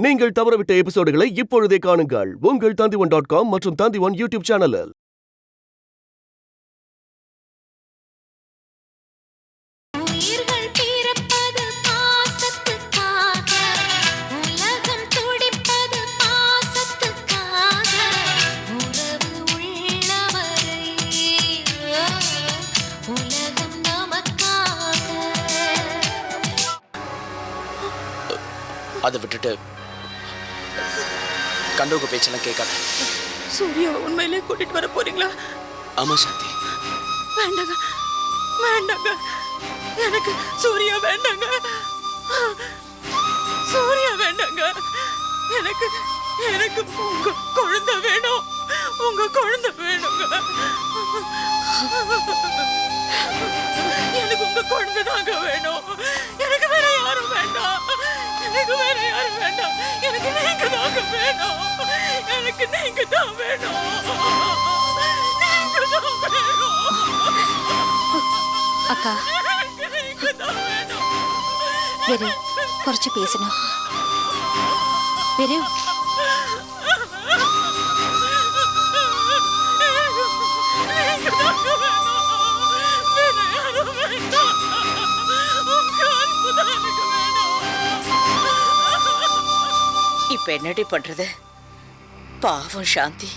நீங்கள் தவறவிட்ட எபிசோடுகளை இப்பொழுதே காணுங்கள் உங்கள் Tandivan.com மற்றும் Tandivan யூடியூப் சேனலில். அதை விட்டுட்டு கண்டோக பேச்செல்லாம் கேட்காத. சூர்யாவை உண்மையிலே கூட்டிட்டு வர போறீங்களா? ஆமா சாந்தி. வேண்டாங்க வேண்டாங்க, எனக்கு சூர்யா வேண்டாங்க, சூர்யா வேண்டாங்க. எனக்கு எனக்கு உங்க குழந்தை வேணும், உங்க குழந்தை வேணுங்க. எனக்கு உங்க குழந்தை தாங்க வேணும். எனக்கு வேற யாரும் வேண்டாம், எனக்கு வேற யாரும் வேண்டாம். எனக்கு நீங்க தாங்க வேணும், எனக்கு நீங்க தான் வேணும், நீங்க தான் வேணும். அக்கா நீங்க தான் வேணும். வெறு കുറച്ച് பேசணும். வெறு இப்ப என்னடி பண்றது? பாவம் சாந்தி.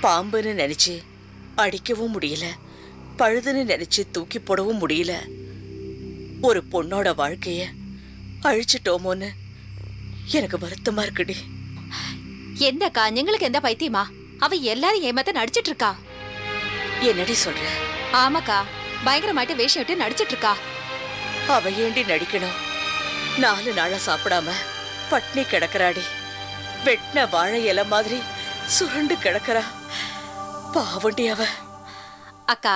பாம்புன்னு நினைச்சு அடிக்கவும் முடியல, பழுதுன்னு நினைச்சு தூக்கி போடவும் முடியல. ஒரு பொண்ணோட வாழ்க்கைய அழிச்சிட்டோமோன்னு எனக்கு வருத்தமா இருக்குடி. எந்தக்கா எங்களுக்கு எந்த பைத்தியமா? அவ எல்லாரும் ஏமாத்த நடிச்சிட்டு இருக்கா. என்னடி சொல்ற? ஆமாக்கா, பயங்கரமாയിട്ട് வேஷம் விட்டு நடிச்சிட்டு இருக்கா. அவ ஏண்டி நடிக்கணும்? 4 நாளா சாப்பிடாம பட்னி கிடக்குறாடி. வெட்டின வாழை இலை மாதிரி சுருண்டு கிடக்குறா. பாவண்டி அவ. அக்கா,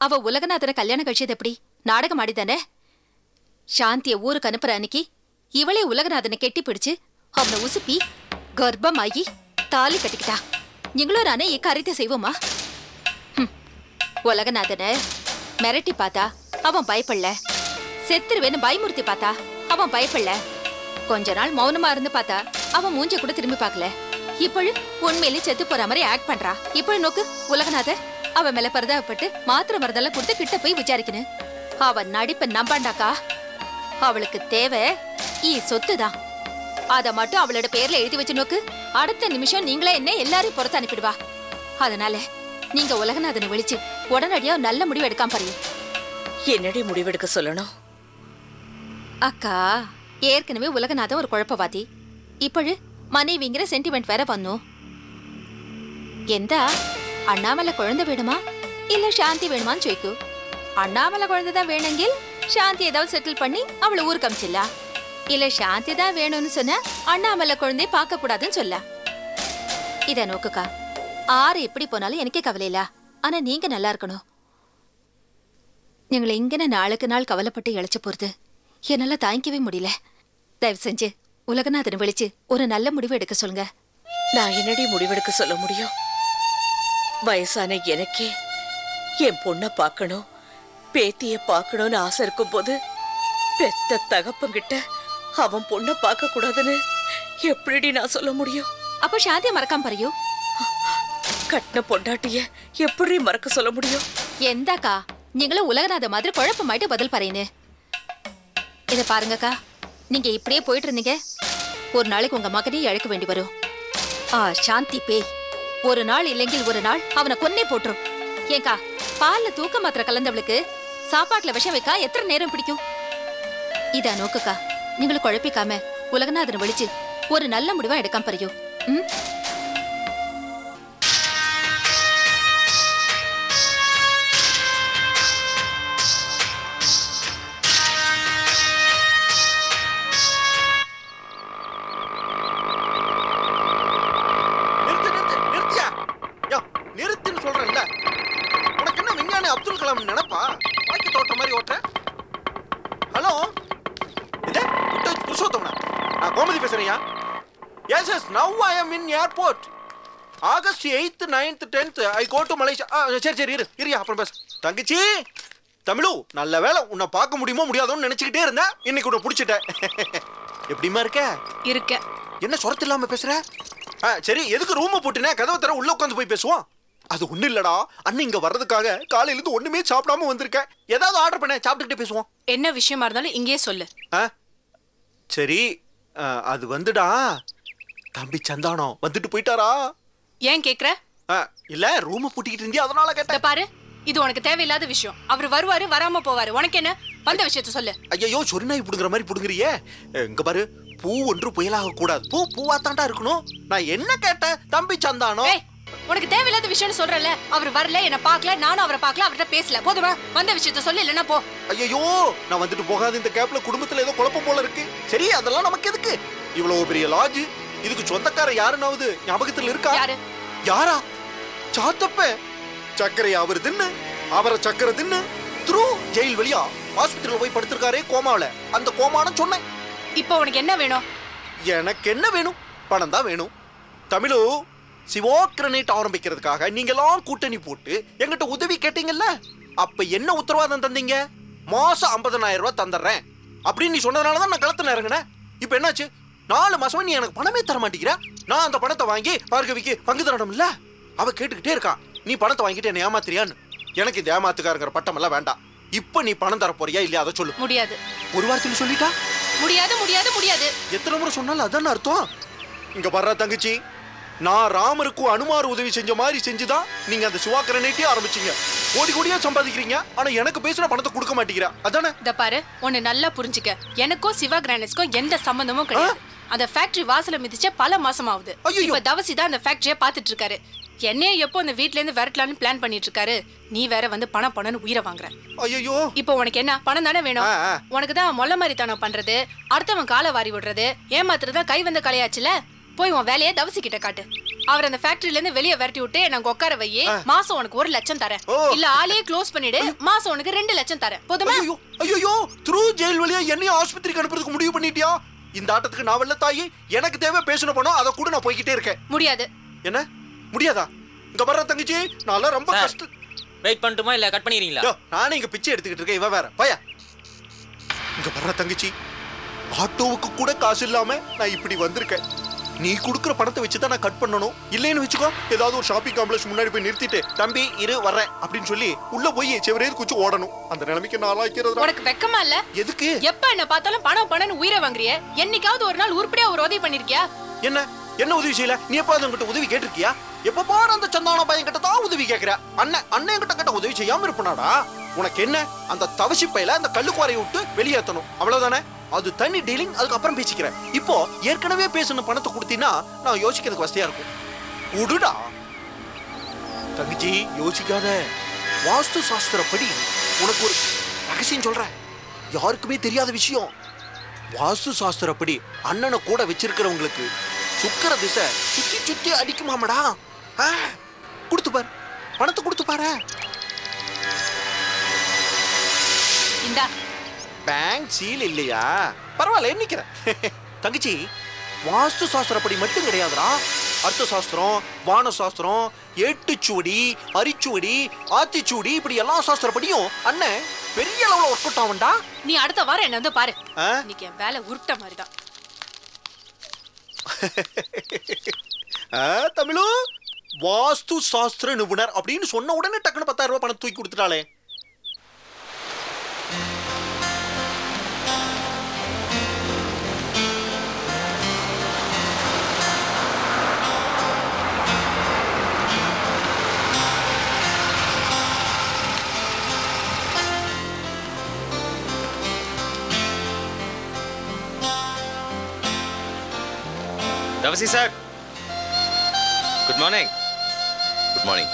அவ உலகநாதனை கல்யாணம் கழிச்சது எப்படி? நாடகம் ஆடிதானே. சாந்திய ஊருக்கு அனுப்புற அன்னைக்கு இவளே உலகநாதனை கெட்டி பிடிச்சு அவனை உசுப்பி கர்ப்பமாகி தாலி கட்டிக்கிட்டா. நீங்களும் நானே இக்காரியத்தை செய்வோமா? உலகநாதனை மிரட்டி பார்த்தா அவன் பயப்படல, செத்துருவேன்னு பயமுறுத்தி பார்த்தா அவன் பயப்படல, கொஞ்ச நாள் மௌனமா இருந்து பார்த்தா அவன் மூஞ்ச கூட திரும்பி பார்க்கல. இப்பொழு உண்மையிலே செத்து போற மாதிரி ஆக்ட் பண்றா. இப்பொழு நோக்கு உலகநாதர் அவன் மேல பரிதாபப்பட்டு மாத்திரை மருந்தெல்லாம் கொடுத்து கிட்ட போய் விசாரிக்கணும். அவன் நடிப்பை நம்பாண்டாக்கா. அவளுக்கு தேவை சொத்துதான். அத மட்டும் அவளோட பேர்ல எழுதி வச்சு நோக்கு, அடுத்த நிமிஷம் நீங்களே என்ன எல்லாரையும் புறத்து அனுப்பிடுவா. அதனால நீங்க உலகநாதனை விழிச்சு உடனடியா நல்ல முடிவு எடுக்காம பாருங்க. என்னடி முடிவெடுக்க சொல்லணும்? அக்கா, ஏற்கனவே உலகநாதன் ஒரு குழப்பவாதி. இப்பொழு மனைவிங்கிற சென்டிமெண்ட் வேற பண்ணும். எந்த அண்ணாமலை குழந்தை வேணுமா இல்ல சாந்தி வேணுமான்னு ചോദിക്കൂ. அண்ணாமலை குழந்தை தான் வேணுங்கில் சாந்தி ஏதாவது செட்டில் பண்ணி அவளை ஊருக்கு அமிச்சிடலா. இல்ல சாந்தி தான் வேணும்னு சொன்ன அண்ணாமலை குழந்தைய பார்க்க கூடாதுன்னு சொல்ல. இத நோக்குக்கா, ஆறு எப்படி போனாலும் எனக்கே கவலை இல்ல. ஆனா நீங்க நல்லா இருக்கணும். நீங்களை இங்கன நாளுக்கு நாள் கவலைப்பட்டு இழைச்சு போறது என்னால தாங்கிக்கவே முடியல. தயவு செஞ்சு உலகநாதனை விழிச்சு ஒரு நல்ல முடிவு எடுக்க சொல்லுங்க. நான் என்னடி முடிவெடுக்க சொல்ல முடியும்? வயசான எனக்கே என் பொண்ணை பார்க்கணும், பேத்திய பார்க்கணும்னு ஆசை இருக்கும் போது பெத்த தகப்பங்கிட்ட அவன் பொண்ணை பார்க்க கூடாதுன்னு எப்படி நான் சொல்ல முடியும்? அப்ப சாந்திய மறக்காம பாரு. கட்டின பொண்டாட்டிய எப்படி மறக்க சொல்ல முடியும்? எந்தாக்கா நீங்களும் உலகநாத மாதிரி குழப்பமாயிட்டு பதில் பாருன்னு. இத பாருங்கக்கா, நீங்க இப்படியே போயிட்டு இருந்தீங்க, ஒரு நாளைக்கு உங்க மகனையும் இழக்க வேண்டி வரும். சாந்தி பேய் ஒரு நாள் இல்லைங்கில் ஒரு நாள் அவனை கொன்னே போட்டுரும். ஏங்கா, பால்ல தூக்க மாத்திரை கலந்தவளுக்கு சாப்பாட்டுல விஷம் வைக்கா எத்தனை நேரம் பிடிக்கும்? இதா நோக்குக்கா, நீங்களும் குழப்பிக்காம உலகநாதனை விழிச்சு ஒரு நல்ல முடிவா எடுக்காம பாரு. அப்துல் கலாம் நினைப்பா வாய்க்கு தோட்ட மாதிரி ஓட்ட. ஹலோ, இது புருஷோத்தமனா? நான் கோமதி பேசுறேன். Yes yes, now I am in airport. August 8th, 9th, 10th I go to Malaysia. சரி இரியா அப்புறம் பேச. தங்கச்சி தமிழு, நல்ல வேலை உன்னை பார்க்க முடியுமோ முடியாதோன்னு நினைச்சுக்கிட்டே இருந்தேன். இன்னைக்கு உன்னை பிடிச்சிட்டேன். எப்படிமா இருக்க? இருக்க. என்ன சொரத்து இல்லாம பேசுற? சரி, எதுக்கு ரூமை போட்டுனே? கதவை தர உள்ள உட்காந்து போய் பேசுவோம். அது ஒண்ணு இல்லடா, அண்ணன் இங்க வர்றதுக்காக காலையில இருந்து ஒண்ணுமே சாப்பிடாம வந்திருக்கேன். ஏதாவது ஆர்டர் பண்ண, சாப்பிட்டுக்கிட்டே பேசுவோம். என்ன விஷயமா இருந்தாலும் இங்கேயே சொல்லு. சரி, அது வந்துடா, தம்பி சந்தானம் வந்துட்டு போயிட்டாரா? ஏன் கேக்குற? இல்ல, ரூமை பூட்டிக்கிட்டு இருந்தியா, அதனால இத கேட்டேன். பாரு, இது உனக்கு தேவையில்லாத விஷயம். அவர் வருவாரு, வராம போவாரு. உனக்கு என்ன? வந்த விஷயத்த சொல்லு. ஐயோ, சொரிநாய் புடுங்குற மாதிரி புடுங்குறியே. இங்க பாரு, பூ ஒன்று புயலாக கூடாது. பூ பூவா தாண்டா இருக்கணும். நான் என்ன கேட்டேன்? தம்பி சந்தானம். ஏய், உனக்கு தேவையில்லாத விஷயம்னு சொல்றல. அவர் வரல, என்ன பார்க்கல, நானும் அவரை பார்க்கல, அவர்கிட்ட பேசல. போதுமா? வந்த விஷயத்த சொல்லு, இல்லன்னா போ. ஐயோ, நான் வந்துட்டு போகாத. இந்த கேப்ல குடும்பத்துல ஏதோ குழப்பம் போல இருக்கு. சரி, அதெல்லாம் நமக்கு எதுக்கு? இவ்வளவு பெரிய லாட்ஜ், இதுக்கு சொந்தக்கார யாருனாவது ஞாபகத்துல இருக்கா? யாரு? யாரா? சாத்தப்ப சக்கரை அவர் தின்னு, அவரை சக்கரை தின்னு த்ரூ ஜெயில் வழியா ஆஸ்பத்திரியில போய் படுத்திருக்காரே கோமாவில. அந்த கோமான்னு சொன்னேன். இப்போ உனக்கு என்ன வேணும்? எனக்கு என்ன வேணும்? பணம் தான் வேணும். தமிழு, சிவோ கிரனேட் ஆரம்பிக்கிறதுக்காக நீங்களாம் கூட்டணி போட்டு எங்கிட்ட உதவி கேட்டீங்கல்ல, அப்ப என்ன உத்தரவாதம் தந்தீங்க? மாசம் 50,000 ரூபாய் தந்துடுறேன் அப்படின்னு நீ சொன்னதுனாலதான் நான் களத்துல இறங்கினேன். இப்ப என்னாச்சு? 4 மாசமா நீ எனக்கு பணமே தர மாட்டேங்கிற. நான் அந்த பணத்தை வாங்கி பார்கவிக்கு பங்கு தரணும் இல்ல? அவ கேட்டுக்கிட்டே இருக்கா, நீ பணத்தை வாங்கிட்டு என்ன ஏமாத்திரியான்னு. எனக்கு இந்த ஏமாத்துக்காரங்கிற பட்டம் எல்லாம் வேண்டாம். இப்ப நீ பணம் தர போறியா இல்லையா, அதை சொல்லு. முடியாது. ஒரு வாரத்தில் சொல்லிட்டா? முடியாது, முடியாது, முடியாது. எத்தனை முறை சொன்னாலும் அதான அர்த்தம். இங்க வர்ற தங்கச்சி, நான் ராமருக்கும் அனுமார் உதவி செஞ்ச மாதிரி செஞ்சுதான் நீங்க அந்த சிவா கிரனேட்டே ஆரம்பிச்சீங்க. கோடி கோடியா சம்பாதிக்கிறீங்க, ஆனா எனக்கு பேசின பணத்தை கொடுக்க மாட்டேங்கிற. அதானே? இத பாரு, ஒன்னு நல்லா புரிஞ்சுக்க. எனக்கும் சிவா கிரானைட்ஸ்க்கும் எந்த சம்பந்தமும் கிடையாது. அந்த ஃபேக்டரி வாசல மிதிச்ச பல மாசம் ஆகுது. இப்ப தவசி தான் அந்த ஃபேக்டரியை பாத்துட்டு இருக்காரு. என்னைய எப்போ அந்த வீட்ல இருந்து விரட்டலான்னு பிளான் பண்ணிட்டு இருக்காரு. நீ வேற வந்து பணம் பணம்னு உயிரை வாங்குற. ஐயோ, இப்போ உனக்கு என்ன? பணம் தானே வேணும். உனக்கு தான் மொல்ல மாதிரி தானே பண்றது, அடுத்தவன் காலை வாரி விடுறது, ஏமாத்துறதா கை வந்த கலையாச்சுல. போய் உன் வேலையை தவசி கிட்ட காட்டு. அவர் அந்த ஃபேக்டரியில இருந்து வெளியே விரட்டி விட்டு எனக்கு உட்கார வையே. மாசம் உனக்கு 1 லட்சம் தரேன். இல்ல ஆளையே க்ளோஸ் பண்ணிடு, மாசம் உனக்கு 2 லட்சம் தரேன். போதுமா? ஐயோ, த்ரூ ஜெயில் வழியா என்னையும் ஆஸ்பத்திரிக்கு அனுப்புறதுக்கு முடிவு பண்ணிட்டியா? இந்த ஆட்டத்துக்கு நான் வெல்ல தாயி. எனக்கு தேவை பேசணும் பணம், அதை கூட நான் போய்கிட்டே இருக்கேன். முடியாது. என்ன முடியாதா? இங்க வர்ற தங்கச்சி, நான் ரொம்ப கஷ்டம். வெயிட் பண்ணட்டுமா இல்ல கட் பண்ணிடுறீங்களா? நானே இங்க பிச்சை எடுத்துக்கிட்டு இருக்கேன், இவ வேற பயா. இங்க வர்ற தங்கச்சி, ஆட்டோவுக்கு கூட காசு இல்லாம நான் இப்படி வந்திருக்கேன். நீ குடுக்குற பணத்தை வச்சுதான் நான் கட் பண்ணணும். இல்லைன்னு வச்சுக்கோ, ஏதாவது ஒரு ஷாப்பிங் காம்ப்ளெக்ஸ் முன்னாடி போய் நிறுத்திட்டு தம்பி இரு வர்றேன் அப்படின்னு சொல்லி உள்ள போய் செவரேது குச்சி ஓடணும். அந்த நிலைமைக்கு நான் ஆளாக்கிறது. உனக்கு வெக்கமா இல்ல? எதுக்கு? எப்ப என்ன பார்த்தாலும் பணம் பணம்னு உயிரை வாங்குறிய? என்னைக்காவது ஒரு நாள் உருப்படியா ஒரு உதவி பண்ணிருக்கியா? என்ன உதவி செய்யல? நீ எப்ப உங்ககிட்ட உதவி கேட்டிருக்கியா? எப்ப பாரு அந்த சந்தான பையன் கிட்ட தான் உதவி கேட்கிற. அண்ணன் கிட்ட கிட்ட உதவி செய்யாம இருப்பனாடா? உனக்கு என்ன? அந்த தவசி பையில அந்த கல்லுக்குவாரையை விட்டு வெளியேற்றணும், அவ்வளவுதானே? அது தனி டீலிங், அதுக்கப்புறம் பேசிக்கிறேன். இப்போ ஏற்கனவே பேசணும் பணத்தை கொடுத்தீங்கன்னா நான் யோசிக்கிறதுக்கு வசதியா இருக்கும். உடுடா தங்கச்சி, யோசிக்காத. வாஸ்து சாஸ்திரப்படி உனக்கு ஒரு ரகசியம் சொல்றேன், யாருக்குமே தெரியாத விஷயம். வாஸ்து சாஸ்திரப்படி அண்ணனை கூட வச்சிருக்கிறவங்களுக்கு சுக்கிர திசை சுத்தி சுத்தி அடிக்குமாமடா. கொடுத்து பாரு, பணத்தை கொடுத்து பாரு. இந்தா பேங்க் சீல் இல்லையா? பரவாயில்ல, எண்ணிக்கிறேன். தங்கச்சி, வாஸ்து சாஸ்திரப்படி மட்டும் கிடையாதுடா. அர்த்த சாஸ்திரம், வான சாஸ்திரம், ஏட்டுச்சுவடி, அரிச்சுவடி, ஆத்திச்சுவடி, இப்படி எல்லா சாஸ்திரப்படியும் அண்ணன் பெரிய அளவுல ஒர்க் அவுட் ஆகும்டா. நீ அடுத்த வாரம் என்ன வந்து பாரு. இன்னைக்கு என் வேலை உருட்ட மாதிரிதான். தமிழு வாஸ்து சாஸ்திர நிபுணர் அப்படின்னு சொன்ன உடனே டக்குனு 10,000 ரூபாய் பணம் தூக்கி கொடுத்துட்டாளே. Thavasi sir, good morning. Good morning.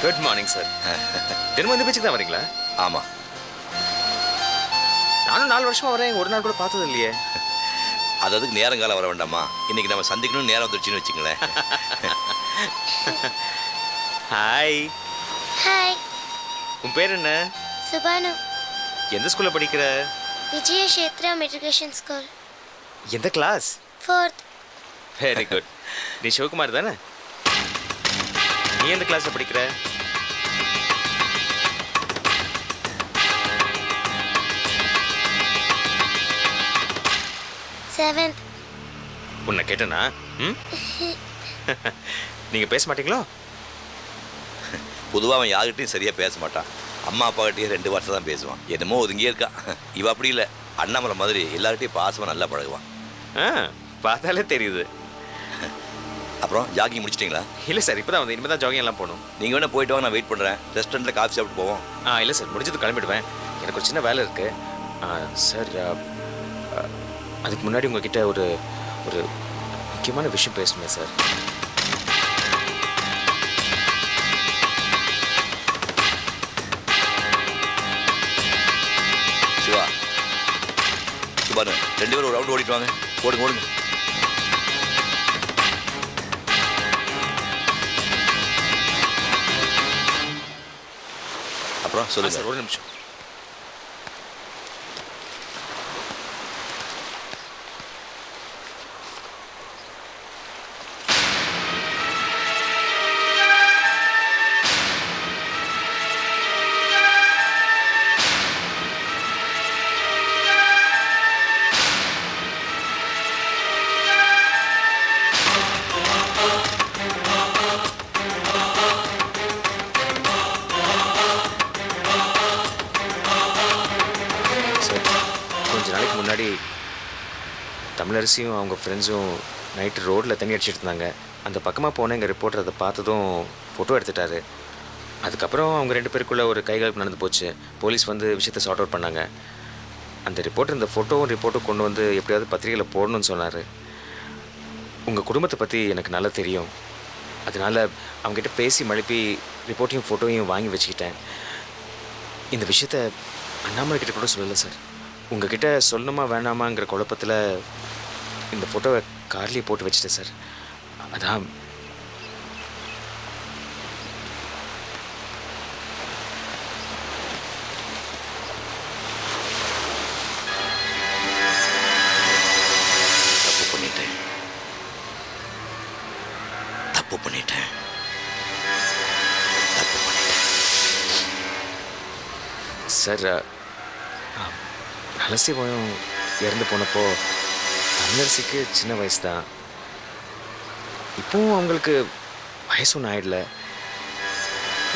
Good morning sir. தினமும் இந்த பேச்சுக்கு தான் வரீங்களா? ஆமாம். நானும் 4 வருஷமா வரேன், ஒரு நாள் கூட பார்த்தது இல்லையே. அது அதுக்கு நேரங்காலம் வர வேண்டாமா? இன்னைக்கு நம்ம சந்திக்கணும்னு நேரம் வந்துருச்சுன்னு வச்சுங்களேன். ஹாய். ஹாய். உன் பேர் என்ன? சுபானு. எந்த ஸ்கூல்ல படிக்கிற? விஜயக்ஷேத்ரா மெட்ரிகுலேஷன் ஸ்கூல். எந்த கிளாஸ்? 4th. Very good. நீ சிவகுமார் தானே? நீ எந்த கிளாஸ்ல படிக்கிற? 7th. உன்னை கேட்டனா? ம்? நீங்க பேச மாட்டீங்களோ? பொதுவாக அவன் யார்கிட்டையும் சரியாக பேச மாட்டான். அம்மா அப்பாக்கிட்டே 2 வார்த்தை தான் பேசுவான். என்னமோ ஒதுங்கியே இருக்கான். இவ அப்படி இல்லை, அண்ணாமலை மாதிரி எல்லார்கிட்டையும் பாசமாக நல்லா பழகுவான். பார்த்தாலே தெரியுது. அப்புறம் ஜாகிங் முடிச்சிட்டிங்களா? இல்லை சார், இப்போ தான் வந்து இனிமேல் தான் ஜாகிங் எல்லாம் போகணும். நீங்கள் வேணால் போயிட்டு வாங்க, நான் வெயிட் பண்ணுறேன். ரெஸ்டாரண்ட்டில் காஃபி சாப்பிட்டு போவோம். இல்லை சார், முடிஞ்சது கிளம்பிடுவேன். எனக்கு ஒரு சின்ன வேலை இருக்குது. சார், அதுக்கு முன்னாடி உங்ககிட்ட ஒரு ஒரு முக்கியமான விஷயம் பேசணுமே சார். சிவா, சுபானு 2 பேரும் ஒரு ரவுண்ட் ஓடிட்டு வாங்க. ஓடுங்க ஓடுங்க. அப்புறம் சொல்லுங்க சார், ஒரு நிமிஷம். முன்னாடி தமிழரசியும் அவங்க ஃப்ரெண்ட்ஸும் நைட்டு ரோட்டில் தண்ணி அடிச்சிட்டு இருந்தாங்க. அந்த பக்கமாக போன எங்கள் ரிப்போர்ட்டர் அதை பார்த்ததும் ஃபோட்டோ எடுத்துட்டாரு. அதுக்கப்புறம் அவங்க 2 பேருக்குள்ளே ஒரு கைகலப்பு நடந்து போச்சு. போலீஸ் வந்து விஷயத்தை சார்ட் அவுட் பண்ணாங்க. அந்த ரிப்போர்ட்டர் இந்த ரிப்போர்ட்டும் கொண்டு வந்து எப்படியாவது பத்திரிகையில் போடணும்னு சொன்னார். உங்கள் குடும்பத்தை பற்றி எனக்கு நல்லா தெரியும். அதனால் அவங்ககிட்ட பேசி மழுப்பி ரிப்போர்ட்டையும் ஃபோட்டோவையும் வாங்கி வச்சுக்கிட்டேன். இந்த விஷயத்த அண்ணாமலை கிட்ட கூட சொல்லலை சார். உங்ககிட்ட சொல்லணுமா வேணாமாங்கிற குழப்பத்தில் இந்த ஃபோட்டோவை கார்லேயே போட்டு வச்சுட்டேன் சார். அதான் தப்பு பண்ணிட்டேன். சார், நலசிவம் இறந்து போனப்போ தமிழரசிக்கு சின்ன வயசு தான். இப்போவும் அவங்களுக்கு வயசு ஒன்றும் ஆயிடல.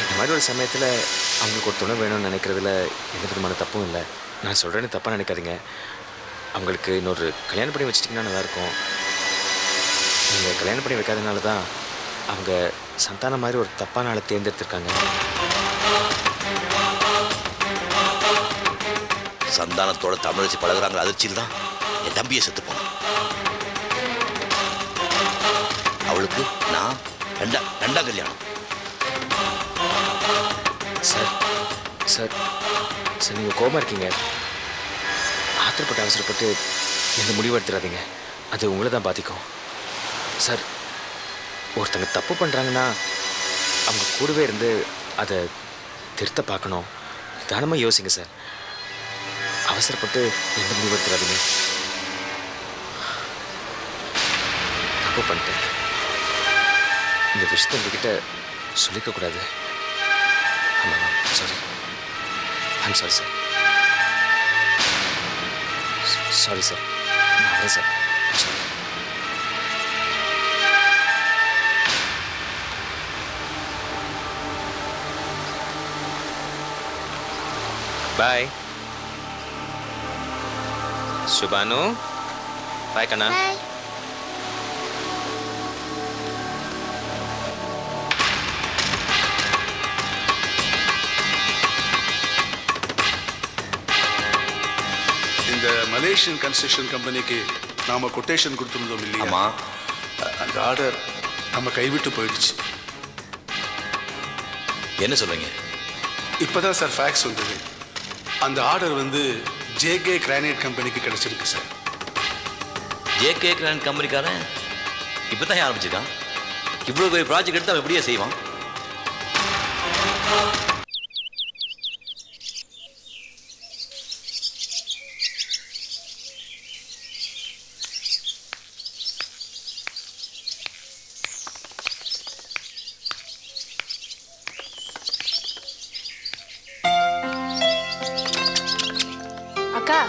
இந்த மாதிரி ஒரு சமயத்தில் அவங்களுக்கு ஒரு துணை வேணும்னு நினைக்கிறதுல எந்த விதமான தப்பும் இல்லை. நான் சொல்கிறேன்னு தப்பாக நினைக்காதீங்க. அவங்களுக்கு இன்னொரு கல்யாணம் பண்ணி வச்சிட்டிங்கன்னா நல்லாயிருக்கும். நீங்கள் கல்யாணம் பண்ணி வைக்காதனால தான் அவங்க சந்தானம் மாதிரி ஒரு தப்பான ஆளை தேர்ந்தெடுத்திருக்காங்க. சந்தானத்தோட தமிழரசி பழகுறாங்க அதிர்ச்சியில் தான் என் தம்பியை செத்து போனேன். அவளுக்கு நான் ரெண்டாம் கல்யாணம். சார் சார் சார் நீங்கள் கோபமாக இருக்கீங்க. ஆத்திரப்பட்டு அவசரப்பட்டு எந்த முடிவு எடுத்துடாதீங்க. அது உங்களை தான் பாதிக்கும். சார், ஒருத்தங்க தப்பு பண்ணுறாங்கன்னா அவங்க கூடவே இருந்து அதை திருத்த பார்க்கணும். நிதானமாக யோசிங்க சார். அவசரப்பட்டு எந்த முடிவு எடுத்துடாதீங்க. தப்பு பண்ணிட்டேன். இந்த விஷயத்தை உங்ககிட்ட சொல்லிக்கக்கூடாது. ஆமாம், sorry. I'm sorry sir. Sorry sir. நான் வரேன் சார். சாரி. பாய் சுபானு. பாய் கண்ணா. Bye. இந்த மலேசியன் கன்ஸ்ட்ரக்ஷன் கம்பெனிக்கு நாம கொட்டேஷன் கொடுத்துருந்தோம் இல்லையா? ஆமா. அந்த ஆர்டர் நம்ம கைவிட்டு போயிடுச்சு. என்ன சொல்றீங்க? இப்போதான் சார் ஃபேக்ஸ் வந்தது. அந்த ஆர்டர் வந்து ஜேகே கிரானைட் கம்பெனிக்கு கிடைச்சிருக்கு சார். ஜேகே கிரானைட் கம்பெனிக்காரன் இப்போ தான் ஆரம்பிச்சிருக்கான். இவ்வளோ பெரிய ப்ராஜெக்ட் எடுத்து அவன் எப்படியே செய்வான்? அக்கா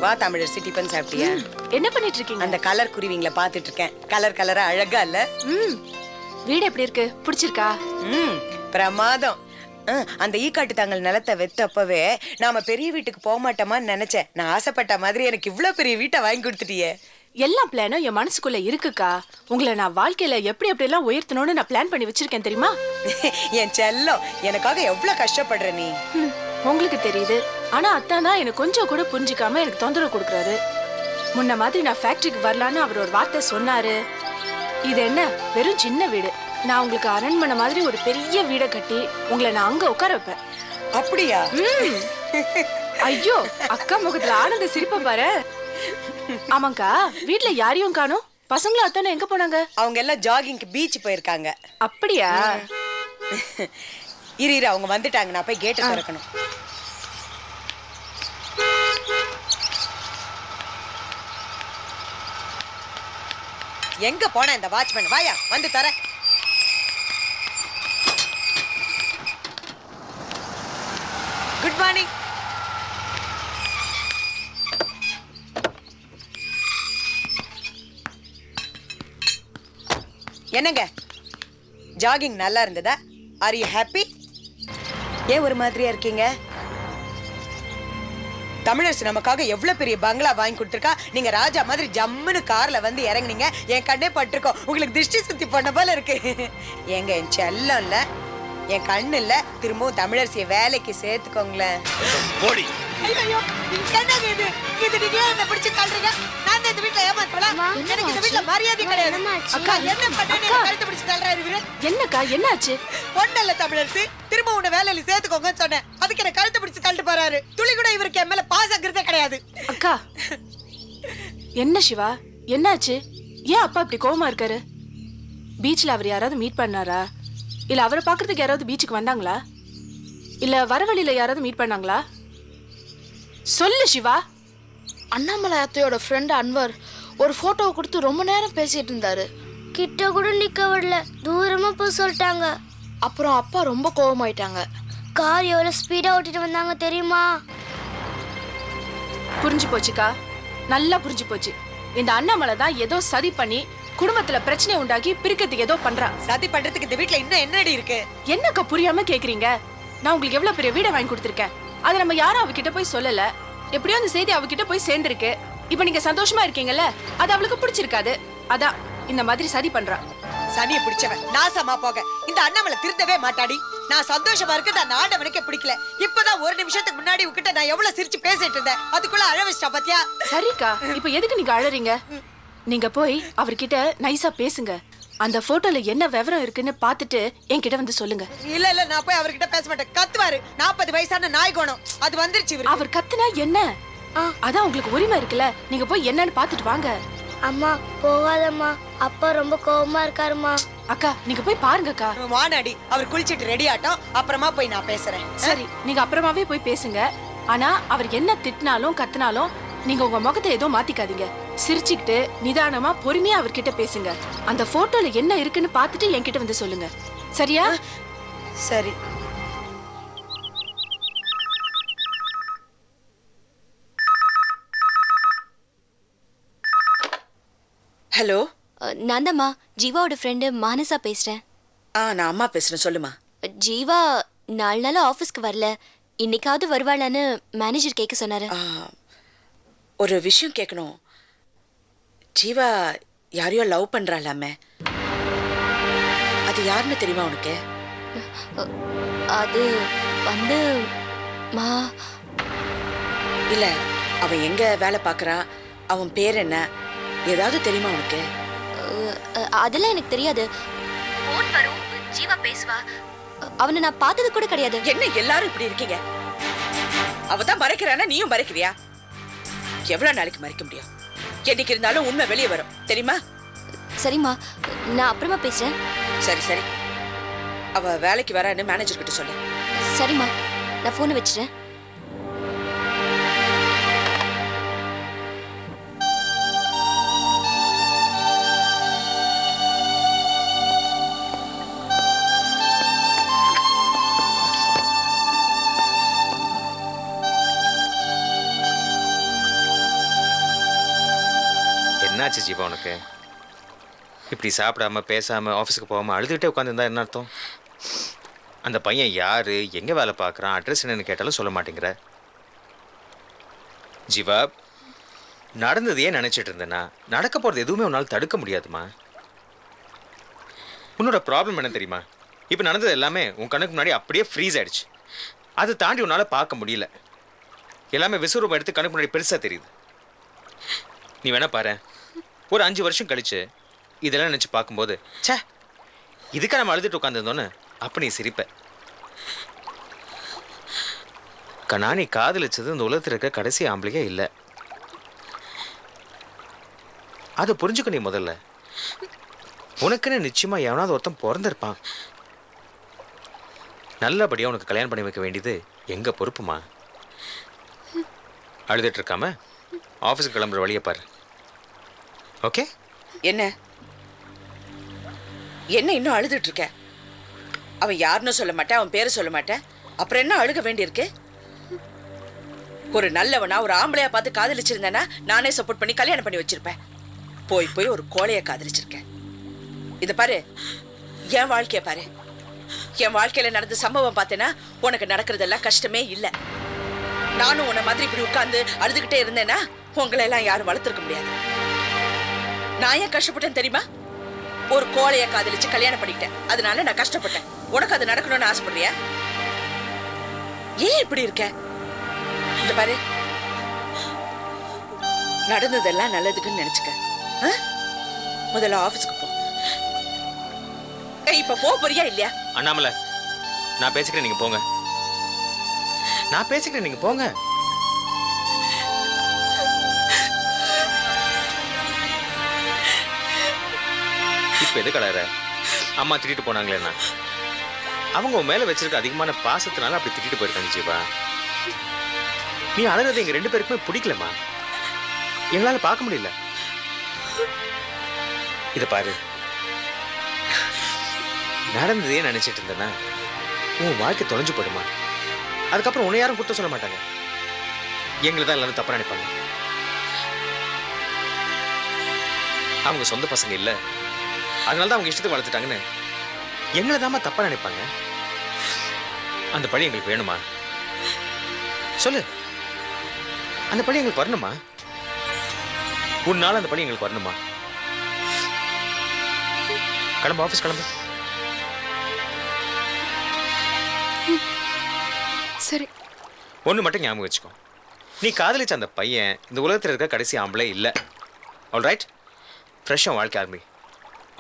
வா தமிழரசி, டிபன் சாப்பிட்டியா? என்ன பண்ணிட்டு இருக்கீங்க? அந்த கலர் குருவிங்களை பார்த்துட்டு இருக்கேன். கலர் கலரா அழகா இல்ல? வீடு எப்படி இருக்கு? பிடிச்சிருக்கா? பிரமாதம். அந்த ஈக்காட்டு தாங்கல் நிலத்தை வெத்தப்பவே நாம பெரிய வீட்டுக்கு போக மாட்டோமான்னு நினைச்சேன். நான் ஆசைப்பட்ட மாதிரி எனக்கு இவ்வளவு பெரிய வீட்டை வாங்கி கொடுத்துட்டியே. எல்லா பிளானும் என் மனசுக்குள்ள இருக்குக்கா. உங்களை நான் வாழ்க்கையில எப்படி எல்லாம் உயர்த்தணும்னு நான் பிளான் பண்ணி வச்சிருக்கேன் தெரியுமா? என் செல்லம், எனக்காக எவ்வளவு கஷ்டப்படுற நீ. உங்களுக்கு தெரியுது. ஆனா அத்தான் தான் எனக்கு கொஞ்சம் கூட புரிஞ்சுக்காம எனக்கு தொந்தரவு கொடுக்குறாரு. முன்ன மாதிரி நான் ஃபேக்டரிக்கு வரலான்னு அவர் ஒரு வார்த்தை சொன்னாரு. இது என்ன வெறும் சின்ன வீடு. நான் உங்களுக்கு அரண்மனை மாதிரி ஒரு பெரிய வீடை கட்டி உங்களை நான் அங்க உட்கார வைப்பேன். அப்படியா? ஐயோ, அக்கா முகத்துல ஆனந்த சிரிப்ப பாரு. ஆமாக்கா, வீட்ல யாரையும் காணோம். பசங்களும் அத்தானே எங்க போனாங்க? அவங்க எல்லாம் ஜாகிங்க்கு பீச் போயிருக்காங்க. அப்படியா? இரு அவங்க வந்துட்டாங்க. நான் போய் கேட்டு திறக்கணும். எங்க போன இந்த வாட்ச்மேன்? வாயா, வந்து தர. Good morning. என்னங்க, ஜாகிங் நல்லா இருந்ததா? Are you happy? ஏன் ஒரு மாதிரியா இருக்கீங்க? தமிழரசு நமக்காக எவ்வளவு பெரிய பங்களா வாங்கி கொடுத்துருக்கா. நீங்க ராஜா மாதிரி ஜம்முன்னு கார்ல வந்து இறங்குனீங்க. என் கண்ணே பட்டிருக்கோம். உங்களுக்கு திருஷ்டி சுத்தி பண்ண போல இருக்கு. எங்க என் செல்லம் இல்ல, என் கண்ணு இல்ல. திரும்பவும் தமிழரசியை வேலைக்கு சேர்த்துக்கோங்களேன். ஐயோ, என்னங்க இது? இது நீங்க என்ன பிடிச்சு தள்ளுறீங்க? நான் இந்த வீட்ல ஏமாத்தலாம். எனக்கு இந்த வீட்ல மரியாதை கிடையாது. அக்கா என்ன பண்ணேன்னு கழுத்து பிடிச்சு தள்ளுறாரு இவரு. என்னக்கா, என்னாச்சு? ஒண்ணல்ல தமிழரசி, திரும்ப உன்னை வேலையில சேர்த்துக்கோங்கன்னு சொன்னேன். அதுக்கு என்ன கழுத்து பிடிச்சு தள்ளிட்டு போறாரு. துளி கூட இவருக்கு என் மேல பாசங்கிறதே கிடையாது. அக்கா என்ன சிவா, என்னாச்சு? ஏன் அப்பா இப்படி கோவமா இருக்காரு? பீச்ல அவர் யாராவது மீட் பண்ணாரா? இல்ல அவரை பாக்குறதுக்கு யாராவது பீச்சுக்கு வந்தாங்களா? இல்ல வர வழியில யாராவது மீட் பண்ணாங்களா? சொல்லு சிவா. அண்ணாமலை அத்தையோட ஃப்ரெண்ட் அன்வர் ஒரு போட்டோவை கொடுத்து ரொம்ப நேரம் பேசிட்டு இருந்தாரு. கிட்ட கூட நிக்க விடல, தூரமா போய் சொல்லிட்டாங்க. அப்புறம் அப்பா ரொம்ப கோவமாயிட்டாங்க. கார் எவ்வளவு ஸ்பீடா ஓட்டிட்டு வந்தாங்க தெரியுமா? புரிஞ்சு போச்சுக்கா, நல்லா புரிஞ்சு போச்சு. இந்த அண்ணாமலை தான் ஏதோ சதி பண்ணி குடும்பத்துல பிரச்சனை உண்டாக்கி பிரிக்கிறதுக்கு ஏதோ பண்றா. சதி பண்றதுக்கு இந்த வீட்ல இன்னும் என்னடி இருக்கு? என்னக்கா புரியாம கேக்குறீங்க? நான் உங்களுக்கு எவ்வளவு பெரிய வீடை வாங்கி கொடுத்துருக்கேன். அதை நம்ம யாரும் அவகிட்ட போய் சொல்லல. எப்படியோ அந்த செய்தி அவகிட்ட போய் சேர்ந்திருக்கு. இப்ப நீங்க சந்தோஷமா இருக்கீங்கல்ல, அது அவளுக்கு பிடிச்சிருக்காது. அதான் இந்த மாதிரி சதி பண்றா. சனியை பிடிச்சவன் நாசமா போக. இந்த அண்ணாமலை திருந்தவே மாட்டாடி. நான் சந்தோஷமா இருக்கிறது அந்த ஆண்டவனுக்கே பிடிக்கல. இப்பதான் ஒரு நிமிஷத்துக்கு முன்னாடி உங்ககிட்ட நான் எவ்வளவு சிரிச்சு பேசிட்டு இருந்தேன். அதுக்குள்ள அழ வச்சிட்டா பாத்தியா? சரிக்கா, இப்ப எதுக்கு நீங்க அழறீங்க? நீங்க போய் அவர்கிட்ட நைஸா பேசுங்க. அந்த போட்டோல என்ன விவரம் இருக்குன்னு பாத்துட்டு என்கிட்ட வந்து சொல்லுங்க. இல்ல இல்ல, நான் போய் அவர்கிட்ட பேச மாட்டேன். கத்துவாரு. 40 வயசான நாய் கோணம் அது வந்துருச்சு. அவர் கத்துனா என்ன? அதான் உங்களுக்கு உரிமை இருக்குல்ல. நீங்க போய் என்னன்னு பாத்துட்டு வாங்க. அம்மா போகாதம்மா, அப்பா ரொம்ப கோவமா இருக்காருமா. அக்கா நீங்க போய் பாருங்கக்கா. வானாடி, அவர் குளிச்சிட்டு ரெடி ஆட்டம். அப்புறமா போய் நான் பேசுறேன். சரி, நீங்க அப்புறமாவே போய் பேசுங்க. ஆனா அவர் என்ன திட்டினாலும் கத்துனாலும் நீங்க உங்க முகத்தை ஏதோ மாத்திக்காதீங்க. சிரிச்சுக்கிட்டு நிதானமா பொறுமையா அவர்கிட்ட பேசுங்க. அந்த போட்டோல என்ன இருக்குன்னு பாத்துட்டு என்கிட்ட வந்து சொல்லுங்க. சரியா? சரி. ஹலோ, நான் தான்மா ஜீவாவோட ஃப்ரெண்டு மானசா பேசுறேன். நான் அம்மா பேசுறேன். சொல்லுமா. ஜீவா 4 நாளா ஆஃபீஸ்க்கு வரல. இன்னைக்காவது வருவாளான்னு மேனேஜர் கேட்க சொன்னாரு. ஒரு விஷயம் கேட்கணும். ஜீவா யாரையோ லவ் பண்றாளாமே, அது யாருன்னு தெரியுமா உனக்கு? அது வந்து மா இல்ல, அவன் எங்க வேலை பார்க்கறான், அவன் பேர் என்ன, ஏதாவது தெரியுமா உனக்கு? அதெல்லாம் எனக்கு தெரியாது. ஃபோன் வரும், ஜீவா பேசுவா. அவனை நான் பார்த்தது கூட கிடையாது. என்ன எல்லாரும் இப்படி இருக்கீங்க? அவதான் மறைக்கிறானா, நீயும் மறைக்கிறியா? எவ்வளவு நாளைக்கு மறைக்க முடியும்? என்னைக்கு இருந்தாலும் உண்மை வெளியே வரும், தெரியுமா? சரிம்மா, நான் அப்புறமா பேசுறேன். சரி சரி, அவ வேலைக்கு வரான்னு மேனேஜர் கிட்ட சொல்லு. சரிம்மா, நான் போனை வச்சிட்டேன். என்னாச்சு ஜீவா உனக்கு? இப்படி சாப்பிடாம பேசாமல் ஆஃபீஸுக்கு போகாமல் அழுதுகிட்டே உட்காந்துருந்தா என்ன அர்த்தம்? அந்த பையன் யார், எங்கே வேலை பார்க்குறான், அட்ரஸ் என்னன்னு கேட்டாலும் சொல்ல மாட்டேங்கிற. ஜீவா, நடந்ததையே நினச்சிட்டு இருந்தேன்னா நடக்க போகிறது எதுவுமே உன்னால் தடுக்க முடியாதுமா. உன்னோட ப்ராப்ளம் என்ன தெரியுமா? இப்போ நடந்தது எல்லாமே உன் கண்ணுக்கு முன்னாடி அப்படியே ஃப்ரீஸ் ஆகிடுச்சு. அதை தாண்டி உன்னால் பார்க்க முடியல. எல்லாமே விஸ்வரூபம் எடுத்து கண்ணுக்கு முன்னாடி பெருசாக தெரியுது. நீ வேணா பாரு, ஒரு 5 வருஷம் கழிச்சு இதெல்லாம் நினச்சி பார்க்கும்போது சே இதுக்காக நம்ம அழுதுட்டு உட்காந்துருந்தோன்னு அப்போ நீ சிரிப்ப. கண்ணா, நீ காதலிச்சது இந்த உலகத்தில் இருக்க கடைசி ஆம்பளையே இல்லை. அதை புரிஞ்சுக்க நீ முதல்ல. உனக்குன்னு நிச்சயமா எவனாவது ஒருத்தன் பிறந்திருப்பான். நல்லபடியாக உனக்கு கல்யாணம் பண்ணி வைக்க வேண்டியது எங்கள் பொறுப்புமா. அழுதுட்டு இருக்காம ஆஃபீஸுக்கு கிளம்புற வழியை பாரு. ஓகே? என்ன என்ன இன்னும் அழுதுட்டு இருக்க? அவன் யாருன்னு சொல்ல மாட்டேன், அவன் பேரை சொல்ல மாட்டேன், அப்புறம் என்ன அழுக வேண்டியிருக்கு? ஒரு நல்லவனா ஒரு ஆம்பளையா பார்த்து காதலிச்சிருந்தேன்னா நானே சப்போர்ட் பண்ணி கல்யாணம் பண்ணி வச்சிருப்பேன். போய் போய் ஒரு கோழைய காதலிச்சிருக்கேன். இதை பாரு, என் வாழ்க்கைய பாரு. என் வாழ்க்கையில நடந்த சம்பவம் பார்த்தேன்னா உனக்கு நடக்கிறதெல்லாம் கஷ்டமே இல்லை. நானும் உன்னை மாதிரி இப்படி உட்கார்ந்து அழுதுகிட்டே இருந்தேன்னா உங்களை எல்லாம் யாரும் வளர்த்துருக்க முடியாது. நான் ஏன் கஷ்டப்பட்டேன் தெரியுமா? ஒரு கோழைய காதலிச்சு கல்யாணம் பண்ணிக்கிட்டேன், அதனால நான் கஷ்டப்பட்டேன். உனக்கு அது நடக்கணும்னு ஆசைப்படுறியா? ஏன் இப்படி இருக்க? இந்த பாரு, நடந்ததெல்லாம் நல்லதுக்குன்னு நினைச்சுக்க. முதல்ல ஆபீஸ்க்கு போ. இப்ப போறியா இல்லையா? அண்ணாமலை, நான் பேசிக்கிறேன், நீங்க போங்க. நான் பேசிக்கிறேன், நீங்க போங்க. இப்ப எது கலர? அம்மா திட்டிட்டு போனாங்களேண்ணா, அவங்க உன் மேல வச்சிருக்க அதிகமான பாசத்தினால அப்படி திட்டிட்டு போயிருக்காங்க. ஜீவா, நீ அழகிறது எங்க 2 பேருக்குமே பிடிக்கலம்மா. எங்களால பார்க்க முடியல. இத பாரு, நடந்ததே நினைச்சிட்டு இருந்தேன்னா உன் வாழ்க்கை தொலைஞ்சு போயிடுமா. அதுக்கப்புறம் உன்னை யாரும் குற்றம் சொல்ல மாட்டாங்க. எங்களை தான் எல்லாரும் தப்பா நினைப்பாங்க. அவங்க சொந்த பசங்க இல்லை, அதனால தான் அவங்க இஷ்டத்துக்கு வளர்த்துட்டாங்கன்னு எங்களை தாம்மா தப்பா நினைப்பாங்க. அந்த பழி எங்களுக்கு வேணுமா? சொல்லு, அந்த பழி எங்களுக்கு வரணுமா? உன்னால அந்த பழி எங்களுக்கு வரணுமா? கிளம்பு, ஆஃபீஸ் கிளம்பு. சரி. ஒன்று மட்டும் ஞாபகம் வச்சுக்கோ, நீ காதலிச்ச அந்த பையன் இந்த உலகத்தில் இருக்க கடைசி ஆம்பளை இல்லை. All right? ஃப்ரெஷ்ஷாக வாழ்க்கை ஆரம்பி.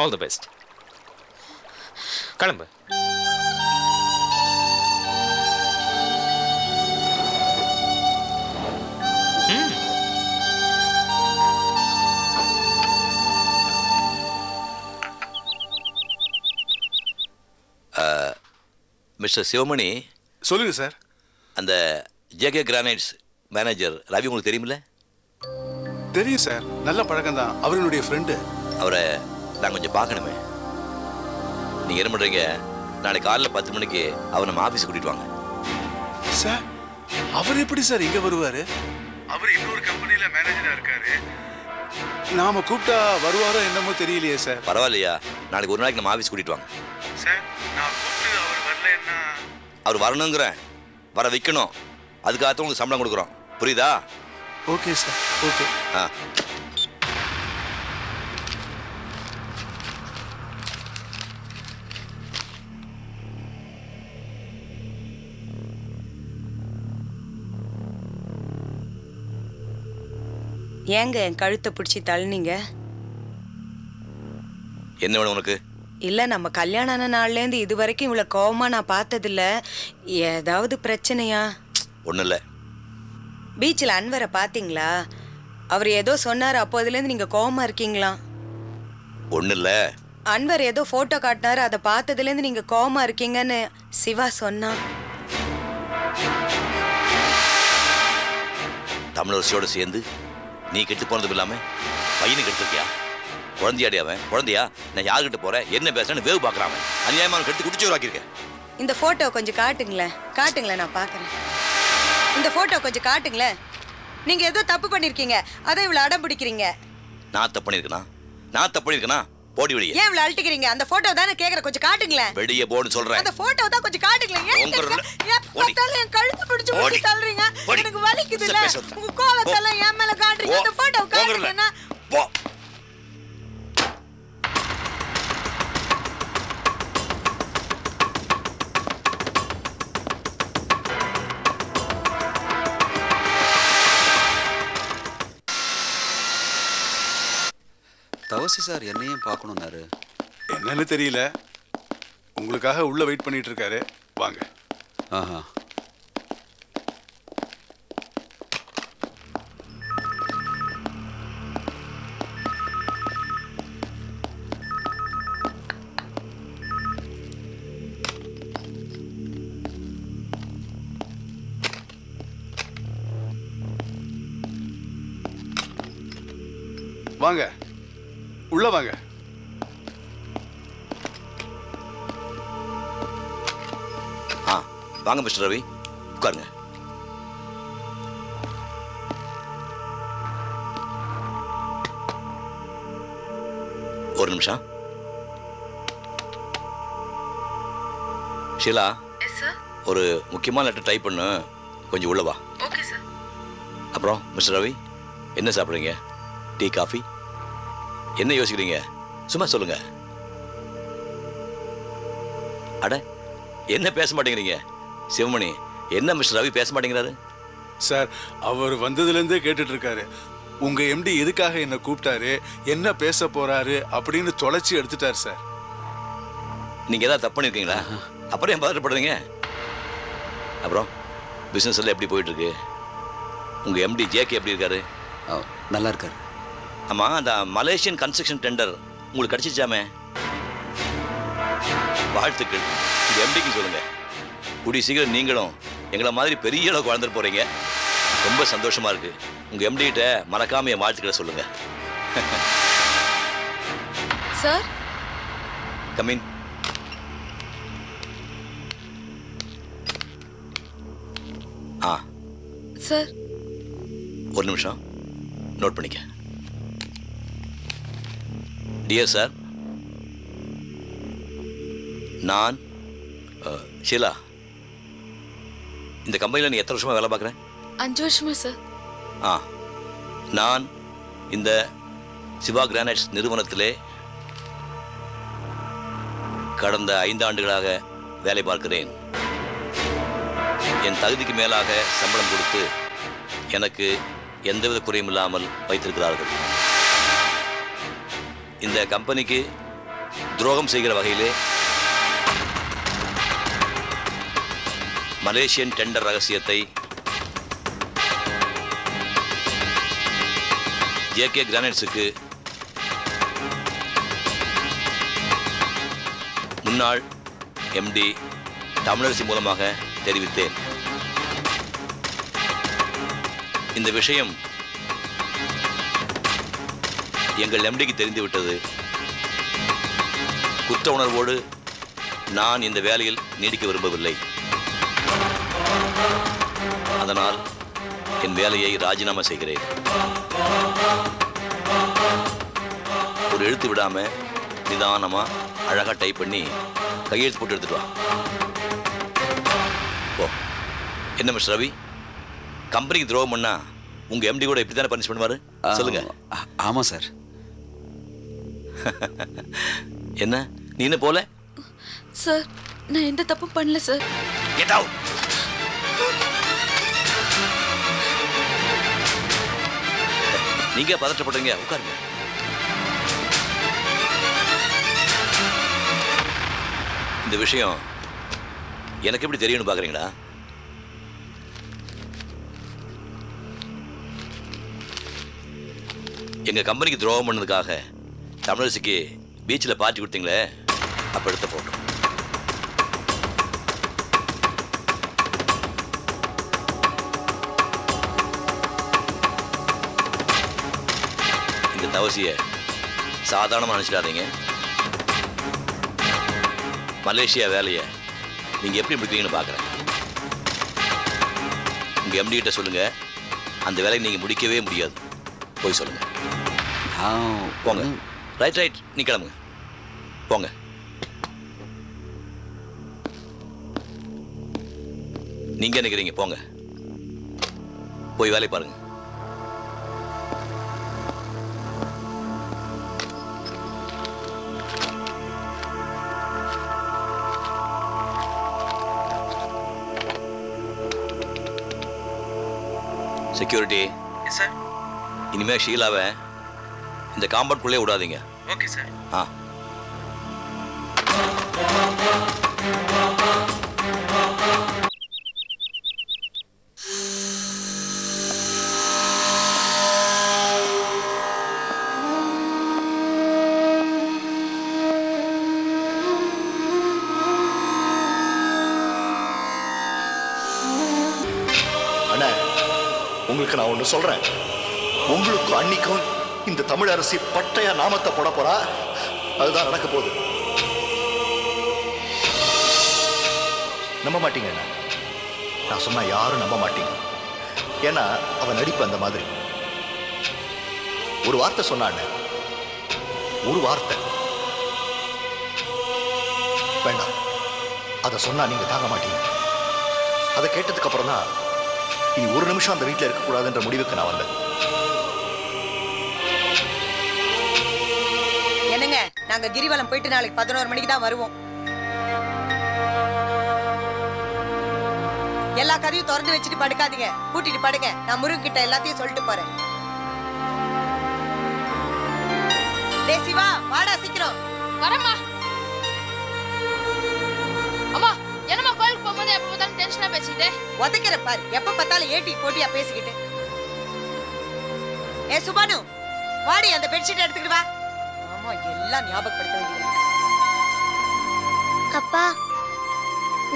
All the best. கிளம்பு. மிஸ்டர் சிவமணி. சொல்லுங்க சார். அந்த ஜேகே கிரானைட்ஸ் மேனேஜர் ரவி உங்களுக்கு தெரியுமில்ல? தெரியும் சார், நல்ல பழக்கம் தான். அவருடைய ஃப்ரெண்டு. அவரை நான் கொஞ்சம் பார்க்கணுமே. நீங்கள் என்ன பண்ணுறீங்க, நாளைக்கு காலைல 10 மணிக்கு அவர் நம்ம ஆஃபீஸுக்கு கூட்டிகிட்டு வாங்க. சார், அவர் எப்படி சார் இங்கே வருவார்? அவர் இன்னொரு கம்பெனியில் மேனேஜராக இருக்காரு. நாம கூப்பிட்டா வருவாரோ என்னமோ தெரியலையே சார். பரவாயில்லையா, நாளைக்கு ஒரு நாளைக்கு நம்ம ஆஃபீஸ் கூட்டிகிட்டு வாங்க. சார், நான் கூப்பிட்டு அவர் வரலன்னா? அவர் வரணுங்கிறேன், வர வைக்கணும். அதுக்காக உங்களுக்கு சம்பளம் கொடுக்குறோம், புரியுதா? Okay sir, okay. ஆ, ஏங்க என் கழுத்தை பிடிச்சி தள்ளுனீங்க? என்ன வேணும் உனக்கு? இல்லை, நம்ம கல்யாணம் ஆன நாள்லேருந்து இது வரைக்கும் இவ்வளோ கோவமாக நான் பார்த்ததில்ல. ஏதாவது பிரச்சனையா? ஒன்றும் இல்லை. பீச்சில் அன்வரை பார்த்தீங்களா? அவர் ஏதோ சொன்னார், அப்போதுலேருந்து நீங்கள் கோவமாக இருக்கீங்களா? ஒன்றும் இல்லை. அன்வர் ஏதோ ஃபோட்டோ காட்டினாரு, அதை பார்த்ததுலேருந்து நீங்கள் கோவமாக இருக்கீங்கன்னு சிவா சொன்னான். தமிழரசியோடு சேர்ந்து நீ கெட்டு போனதும் இல்லாமல் பையனுக்கு எடுத்துருக்கியா? குழந்தையாடி அவன், குழந்தையா? நான் யார்கிட்ட போகிறேன், என்ன பேசுறேன்னு வேவு பார்க்குறான். அநியாயமாக கெடுத்து குடிச்சவராக்கியிருக்கேன். இந்த ஃபோட்டோ கொஞ்சம் காட்டுங்களேன். காட்டுங்களேன், நான் பார்க்குறேன். இந்த ஃபோட்டோ கொஞ்சம் காட்டுங்களேன். நீங்கள் ஏதோ தப்பு பண்ணியிருக்கீங்க, அதை இவ்வளோ அடம் பிடிக்கிறீங்க. நான் தப்பு பண்ணியிருக்கேனா போடி வெளியே. ஏன் இவ்வளவு அழட்டிக்கிறீங்க? அந்த போட்டோ தானே கேக்குறேன், கொஞ்சம் காட்டுங்களேன். வெளியே போன்னு சொல்றேன். அந்த போட்டோ தான் கொஞ்சம் காட்டுங்களேன். ஏன் பார்த்தாலும் என் கழுத்து பிடிச்சு பிடிச்சு தள்ளுறீங்க? எனக்கு வலிக்குது இல்ல? உங்க கோவத்தெல்லாம் என் மேல காட்டுறீங்க. அந்த போட்டோ காட்டுங்கன்னா போ. தவசி சார் என்னையும் பார்க்கணும்னாரு. என்னன்னு தெரியல. உங்களுக்காக உள்ள வெயிட் பண்ணிட்டு இருக்காரு. வாங்க. ஆஹா. வாங்க, உள்ள வாங்க. வாங்க மிஸ்டர் ரவி, உட்காருங்க. ஒரு நிமிஷம். ஷீலா, ஒரு முக்கியமான லெட்டர் டைப் பண்ணு, கொஞ்சம் உள்ள வா. அப்புறம் மிஸ்டர் ரவி, என்ன சாப்பிட்றீங்க? Tea, coffee? என்ன யோசிக்கிறீங்க? சும்மா சொல்லுங்க. அட, என்ன பேச மாட்டேங்கிறீங்க? சிவமணி, என்ன மிஸ்டர் ரவி பேச மாட்டேங்கிறாரு? சார், அவர் வந்ததுலேருந்தே கேட்டுட்டு இருக்காரு. உங்க எம்டி எதுக்காக என்ன கூப்பிட்டாரு, என்ன பேச போறாரு அப்படின்னு தொலைச்சி எடுத்துட்டாரு சார். நீங்க ஏதாவது தப்பு பண்ணிருக்கீங்களா? அப்புறம் ஏன் பதட்டப்படுறீங்க? அப்புறம் பிசினஸ் எல்லாம் எப்படி போயிட்டு இருக்கு? உங்க எம்டி ஜேகே எப்படி இருக்காரு? நல்லா இருக்காரு. ஆமா, அந்த மலேசியன் கன்ஸ்ட்ரக்ஷன் டெண்டர் உங்களுக்கு கிடைச்சிச்சாமே? வாழ்த்துக்கள். உங்க எம்டிக்கு சொல்லுங்க, கூடிய சீக்கிரம் நீங்களும் எங்களை மாதிரி பெரிய அளவுக்கு வளர்ந்துட்டு போறீங்க. ரொம்ப சந்தோஷமா இருக்கு. உங்க எம்டி கிட்ட மறக்காம என் வாழ்த்துக்களை சொல்லுங்க. Sir, come in. சார், ஒரு நிமிஷம் நோட் பண்ணிக்க. டியர் சார், நான் ஷீலா, இந்த கம்பெனியில் நீ எத்தனை வருஷமா வேலை பார்க்குறேன்? 5 வருஷமா சார். நான் இந்த சிவா கிரானைட்ஸ் நிறுவனத்திலே கடந்த 5 ஆண்டுகளாக வேலை பார்க்கிறேன். என் தகுதிக்கு மேலாக சம்பளம் கொடுத்து எனக்கு எந்தவித குறையும் இல்லாமல் வைத்திருக்கிறார்கள். இந்த கம்பெனிக்கு துரோகம் செய்கிற வகையிலே மலேசியன் டெண்டர் ரகசியத்தை ஜேகே கிரானைட்ஸுக்கு முன்னாள் எம்டி தமிழரசி மூலமாக தெரிவித்தேன். இந்த விஷயம் எங்கள் எம்டிக்கு தெரிந்துவிட்டது. குற்ற உணர்வோடு நான் இந்த வேலையில் நீடிக்க விரும்பவில்லை. அதனால் என் வேலையை ராஜினாமா செய்கிறேன். ஒரு எழுத்து விடாம நிதானமா அழகா டைப் பண்ணி கையெழுத்து போட்டு எடுத்துட்டு வா. ஓ, என்ன மிஸ்டர் ரவி, கம்பெனிக்கு துரோகம் பண்ணா உங்க எம்டி கூட இப்படி தானே பனிஷ் பண்ணுவாரு? சொல்லுங்க. ஆமா சார். என்ன நீ என்ன போல? சார், நான் எந்த தப்பும் பண்ணல சார். Get out. நீங்க பதற்றப்படுறீங்க, உட்காருங்க. இந்த விஷயம் எனக்கு எப்படி தெரியும்னு பாக்குறீங்களா? எங்க கம்பெனிக்கு துரோகம் பண்ணதுக்காக தமிழரசிக்கு பீச்சில் பார்ட்டி கொடுத்தீங்களே, அப்ப எடுத்த போட்டோ. இந்த தவசிய சாதாரணமாக நினைச்சிடாதீங்க. மலேசியா வேலையை நீங்க எப்படி முடிக்கிறீங்கன்னு பார்க்குறேன். உங்க எம்டி கிட்ட சொல்லுங்க, அந்த வேலையை நீங்க முடிக்கவே முடியாது. போய் சொல்லுங்க. போங்க. ரைட் நீ கிளம்புங்க. போங்க. நீங்க நினைக்கிறீங்க? போங்க, போய் வேலையை பாருங்க. Security sir. இனிமே ஷீலாவை இந்த காம்பவுண்ட்குள்ளே விடாதீங்க. Okay sir. ஆ. அண்ணா, உங்களுக்கு நான் ஒன்று சொல்றேன். உங்களுக்கு அன்னைக்கும் இந்த தமிழ் அரசி பட்டையா நாமத்தை போட போறா. அதுதான் நடக்க போகுது. நம்ப மாட்டீங்க அண்ணா. நான் சொன்னா யாரும் நம்ப மாட்டீங்க. ஏன்னா அவன் நடிப்பு அந்த மாதிரி. ஒரு வார்த்தை சொன்னான், ஒரு வார்த்தை வேண்டாம், அதை சொன்னா நீங்க தாங்க மாட்டீங்க. அதை கேட்டதுக்கு அப்புறம் தான் இனி ஒரு நிமிஷம் அந்த வீட்டில் இருக்கக்கூடாதுன்ற முடிவுக்கு நான் வந்தேன். என்னங்க, நாங்க கிரிவலம் போயிட்டு நாளைக்கு 11 மணிக்கு தான் வருவோம். எல்லா கதையும் திறந்து வச்சுட்டு படுக்காதீங்க, கூட்டிட்டு படுங்க. நான் முருகன் கிட்ட எல்லாத்தையும் சொல்லிட்டு போறேன். டேய் சிவா, வாடா சீக்கிரம். வரமா. அம்மா, என்னம்மா கோயிலுக்கு போகும்போது எப்போ பார்த்தாலும் டென்ஷனா பேசிக்கிட்டே? உதைக்கிற பாரு, எப்ப பார்த்தாலும் ஏட்டி போட்டியா பேசிக்கிட்டு. ஏ சுபானு, வாடி அந்த பெட்ஷீட் எடுத்துக்கிட்டு வா. ஆமா, எல்லாம் ஞாபகப்படுத்த வேண்டியது. அப்பா,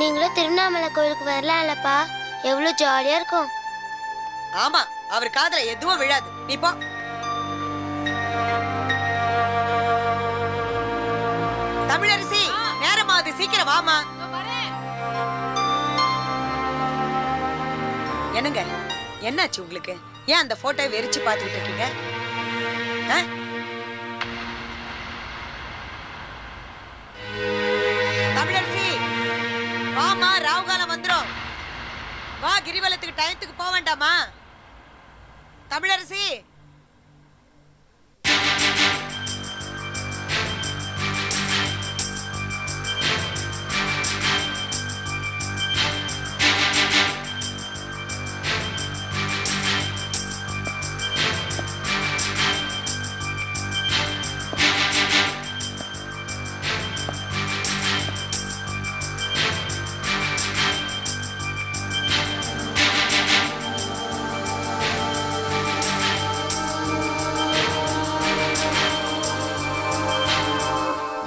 நீங்களும் திருவண்ணாமலை கோயிலுக்கு வரலாம்லப்பா? எவ்வளவு ஜாலியா இருக்கும். ஆமா, அவர் காதுல எதுவும் விழாது. நீ போ. தமிழரசி, நேரமாவது, சீக்கிரம் வாமா. என்னங்க, என்னாச்சு உங்களுக்கு? ஏன் அந்த போட்டோவை வெறிச்சு பார்த்துக்கிட்டு இருக்கீங்க? தமிழரசி, வாமா, ராவுகாலம் வந்துரும். வா, கிரிவலத்துக்கு டயத்துக்கு போக வேண்டாமா? தமிழரசி,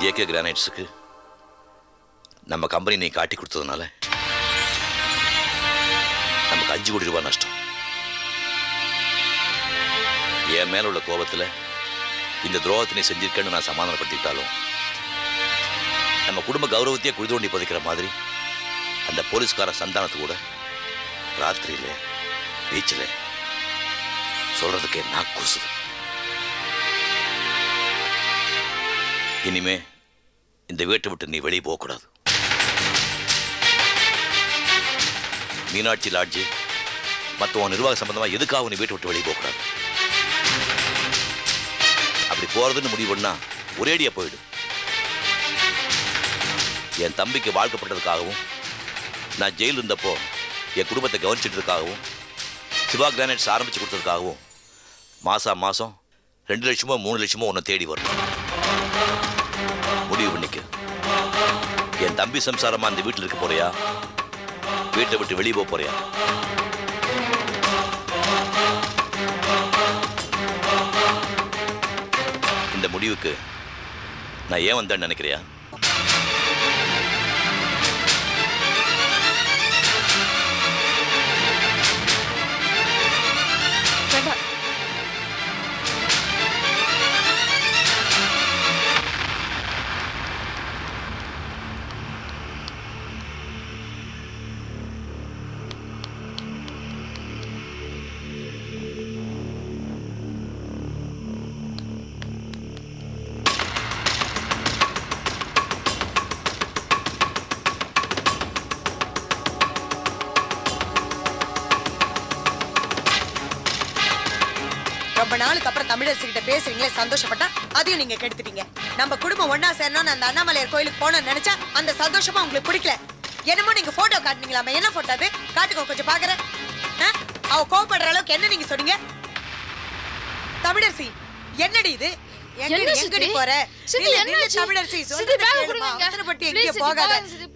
ஏகே கிரானைட்ஸுக்கு நம்ம கம்பெனி நீ காட்டி கொடுத்ததுனால நமக்கு 5 கோடி ரூபாய் நஷ்டம். என் மேல உள்ள கோபத்தில் இந்த துரோகத்தை நீ செஞ்சிருக்கேன்னு நான் சமாதானப்படுத்திட்டாலும் நம்ம குடும்ப கௌரவத்தையே குழி தோண்டி புதைக்கிற மாதிரி அந்த போலீஸ்கார சந்தானத்து கூட ராத்திரியில பீச்சில் சொல்றதுக்கே நான் கூசுது. இனிமே இந்த வீட்டை விட்டு நீ வெளியே போகக்கூடாது. மீனாட்சி லாட்ஜி மற்ற நிர்வாக சம்பந்தமாக எதுக்காக நீ வீட்டை விட்டு வெளியே போகக்கூடாது. அப்படி போறதுன்னு முடிவு பண்ணா ஒரேடியா போயிடு. என் தம்பிக்கு வாழ்க்கப்பட்டதுக்காகவும் நான் ஜெயில் இருந்தப்போ என் குடும்பத்தை கவனிச்சிட்டதுக்காகவும் சிவா கிரானைட்ஸ் ஆரம்பிச்சு கொடுத்ததுக்காகவும் மாதம் 2 லட்சமோ 3 லட்சமோ உன்னை தேடி வரும். முடிவு பண்ணிக்க. என் தம்பி சம்சாரமா அந்த வீட்டில் இருக்க போறியா, வீட்டை விட்டு வெளியே போக போறியா? இந்த முடிவுக்கு நான் ஏன் வந்தேன்னு நினைக்கிறியா? நாளுக்கு அப்புறம் தமிழரசி கிட்ட பேசுறீங்களே சந்தோஷப்பட்டா அதையும் நீங்க கெடுத்துட்டீங்க. நம்ம குடும்பம் ஒன்னா சேரணும்னு அந்த அண்ணாமலையார் கோயிலுக்கு போனோம்னு நினைச்சா அந்த சந்தோஷமா உங்களுக்கு பிடிக்கல. என்னமோ நீங்க போட்டோ காட்டுனீங்களாமே, என்ன போட்டோ அது? காட்டுங்க கொஞ்சம் பாக்குறேன். அவ கோவப்படுற அளவுக்கு என்ன நீங்க சொன்னீங்க? தமிழரசி என்னடி இது? எங்கடி போற? தமிழரசி அவசரப்பட்டு எங்கேயும் போகாத,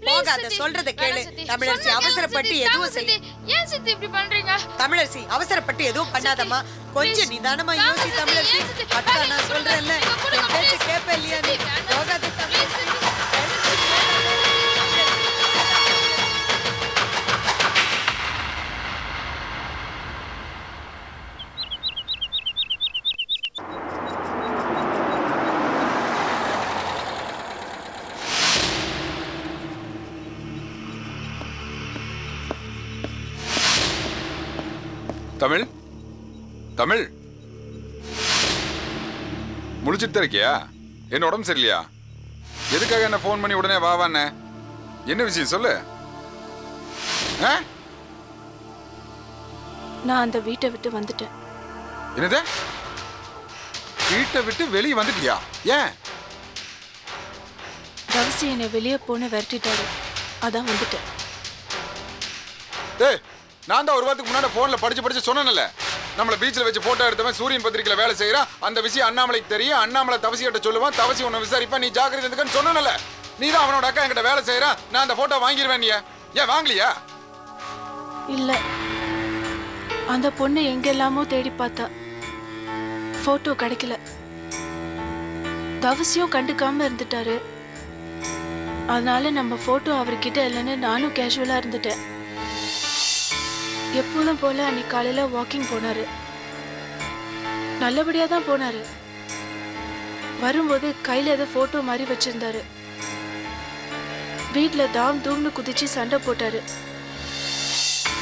போகாத, சொல்றத கேளு. தமிழரசி அவசரப்பட்டு எதுவும் செய்ய. ஏன் சித்தி இப்படி பண்றீங்க? தமிழரசி அவசரப்பட்டு எதுவும் பண்ணாதம்மா, கொஞ்சம் நிதானமா யோசி. தமிழரசி அக்கா நான் சொல்றேன்ல, என் பேச்சு கேப்ப இல்லையா நீ? போகாத தமிழ், தமிழ் முழிச்சிட்டு இருக்கியா? என்ன உடம்பு சரியில்லையா? எதுக்காக என்ன ஃபோன் பண்ணி உடனே வாவான்னு? என்ன விஷயம் சொல்லு. நான் அந்த வீட்டை விட்டு வந்துட்டேன். என்னது? வீட்டை விட்டு வெளியே வந்துட்டியா? ஏன்? தவசி என்னை வெளியே போன விரட்டிட்டாரு, அதான் வந்துட்டேன். ஏய், நான் தான் ஒரு வாரத்துக்கு முன்னாடி போன்ல படிச்சு சொன்னேன்ல, நம்மள பீச்சில் வச்சு போட்டோ எடுத்தவன் சூரியன் பத்திரிக்கையில வேலை செய்யறான், அந்த விஷயம் அண்ணாமலைக்கு தெரியும், அண்ணாமலை தவசி கிட்ட சொல்லுவான், தவசி உன்னை விசாரிப்பா, நீ ஜாக்கிரதை இருந்துக்கன்னு சொன்னேன்ல. நீ தான் அவனோட அக்கா என்கிட்ட வேலை செய்யறான், நான் அந்த போட்டோ வாங்கிடுவேன். நீ ஏன் வாங்கலையா? இல்ல, அந்த பொண்ணு எங்கெல்லாமோ தேடி பார்த்தா, போட்டோ கிடைக்கல. தவசியும் கண்டுக்காம இருந்துட்டாரு. அதனால நம்ம போட்டோ அவர்கிட்ட இல்லைன்னு நானும் கேஷுவலா இருந்துட்டேன். எப்போதும் போல அன்னைக்கு காலையில வாக்கிங் போனாரு. நல்லபடியா தான் போனாரு. வரும்போது கையில ஏதோ போட்டோ மாதிரி வச்சிருந்தாரு. வீட்டுல தாம் தூம்னு குதிச்சு சண்டை போட்டாரு.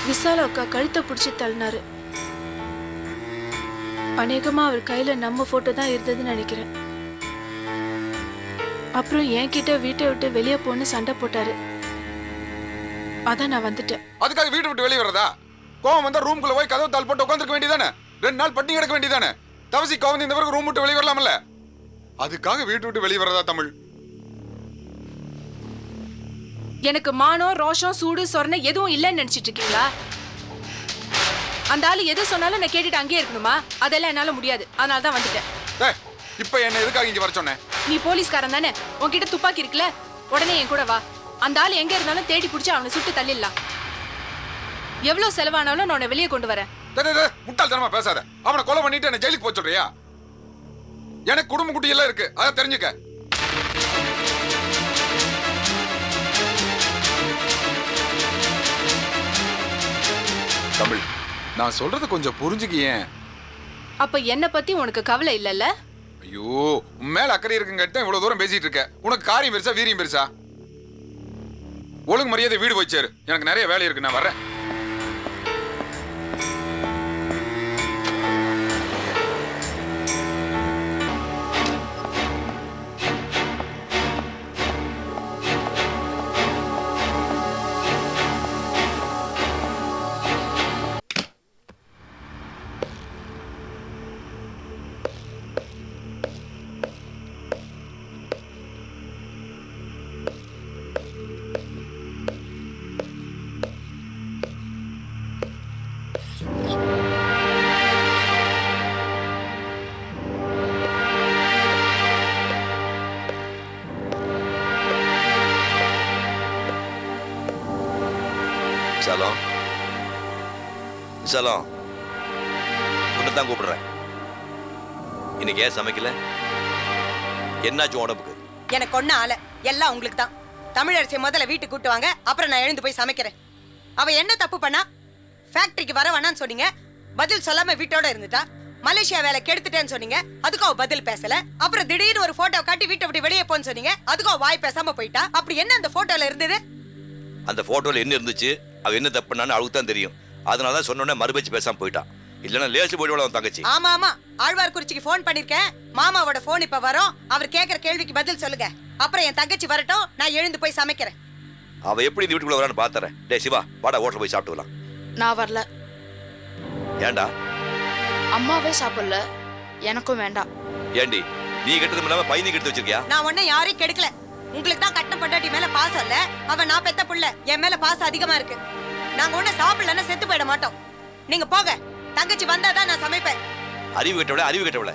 விசால அக்கா கழுத்தை பிடிச்சி தள்ளினாரு. அநேகமா அவர் கையில நம்ம போட்டோ தான் இருந்ததுன்னு நினைக்கிறேன். அப்புறம் என்கிட்ட வீட்டை விட்டு வெளியே போன்னு சண்டை போட்டாரு. அதான் நான் வந்துட்டேன். அதுக்காக வீட்டை விட்டு வெளியே வரதா? கோவம் வந்தா ரூம்குள்ள போய் கதவு தாள் போட்டு உட்காந்துருக்க வேண்டியதானே? 2 நாள் பட்டினி கிடக்க வேண்டியதானே? தவசி கோவம் இந்த பிறகு ரூம் விட்டு வெளியே வரலாம்ல? அதுக்காக வீட்டு விட்டு வெளியே வரதா தமிழ்? எனக்கு மானம் ரோஷம் சூடு சொரணை எதுவும் இல்லைன்னு நினைச்சிட்டு இருக்கீங்களா? அந்த ஆளு எது சொன்னாலும் நான் கேட்டுட்டு அங்கேயே இருக்கணுமா? அதெல்லாம் என்னால முடியாது. அதனால தான் வந்துட்டேன். இப்ப என்ன எதுக்காக இங்க வர சொன்னேன்? நீ போலீஸ்காரன் தானே, உன்கிட்ட துப்பாக்கி இருக்குல்ல, உடனே என் கூட வா. அந்த ஆள் எங்க இருந்தாலும் தேடி பிடிச்சி அவனை சுட்டு தள்ளிடலாம். எவ்வளவு செலவானாலும் நான் உன்னை வெளியே கொண்டு வரேன். முட்டாள்தனமா பேசாத. அவனை கொலை பண்ணிட்டு என்ன ஜெயிலுக்கு போக சொல்றியா? எனக்கு குடும்ப குட்டி எல்லாம் இருக்கு, அதை தெரிஞ்சுக்க. தமிழ், நான் சொல்றத கொஞ்சம் புரிஞ்சுக்கியேன். அப்ப என்ன பத்தி உனக்கு கவலை இல்லல்ல? ஐயோ, உன் மேல அக்கறை இருக்குங்க, இவ்வளவு தூரம் பேசிட்டு இருக்க. உனக்கு காரியம் பெருசா வீரியம் பெருசா? ஒழுங்கு மரியாதை வீடு போய் சேரு. எனக்கு நிறைய வேலை இருக்கு, நான் வர்றேன். விசாலம், விசாலம், உன்னை தான் கூப்பிடுறேன். இன்னைக்கு ஏன் சமைக்கல? என்னாச்சும் உடம்புக்கு? எனக்கு ஒன்னும் ஆள, எல்லாம் உங்களுக்கு தான். தமிழரசியை முதல்ல வீட்டுக்கு கூட்டு வாங்க, அப்புறம் நான் எழுந்து போய் சமைக்கிறேன். அவ என்ன தப்பு பண்ணா? ஃபேக்டரிக்கு வர வேணான்னு சொன்னீங்க, பதில் சொல்லாம வீட்டோட இருந்துட்டா. மலேசியா வேலை கெடுத்துட்டேன்னு சொன்னீங்க, அதுக்கும் அவ பதில் பேசல. அப்புறம் திடீர்னு ஒரு போட்டோ காட்டி வீட்டை விட்டு வெளியே போன்னு சொன்னீங்க, அதுக்கும் அவ வாய் பேசாம போயிட்டா. அப்படி என்ன அந்த போட்டோல இருந்தது? அந்த போட்டோல என்ன இருந்துச்சு, அவ என்ன தப்பு பண்ணான்னு அவளுக்கு தான் தெரியும். அதனால தான் சொன்னோன்னே மறுபேச்சு பேசாம போயிட்டான். இல்லைன்னா லேசு போயிடுவாள் அவன் தங்கச்சி. ஆமா ஆமா, ஆழ்வார்குறிச்சிக்கு ஃபோன் பண்ணிருக்கேன். மாமாவோட ஃபோன் இப்ப வரும். அவர் கேட்கிற கேள்விக்கு பதில் சொல்லுங்க. அப்புறம் என் தங்கச்சி வரட்டும், நான் எழுந்து போய் சமைக்கிறேன். அவ எப்படி இந்த வீட்டுக்குள்ள வரான்னு பாத்துறேன். டேய் சிவா, வாடா ஹோட்டல் போய் சாப்பிட்டுக்கலாம். நான் வரல. ஏண்டா? அம்மாவே சாப்பிடல, எனக்கும் வேண்டாம். ஏண்டி நீ கெட்டதும் இல்லாம பையனை கெடுத்து வச்சிருக்கியா? நான் ஒன்னும் யாரையும் கெடுக்கல. உங்களுக்கு தான் கட்டின பொண்டாட்டி மேல பாசம் இல்ல, அவன் நான் பெத்த புள்ள, என் மேல பாசம் அதிகமா இருக்கு. நாங்க ஒண்ணு சாப்பிடலன்னா செத்து போயிட மாட்டோம். நீங்க போங்க, தங்கச்சி வந்தாதான் நான் சமைப்பேன். அறிவு கெட்டவள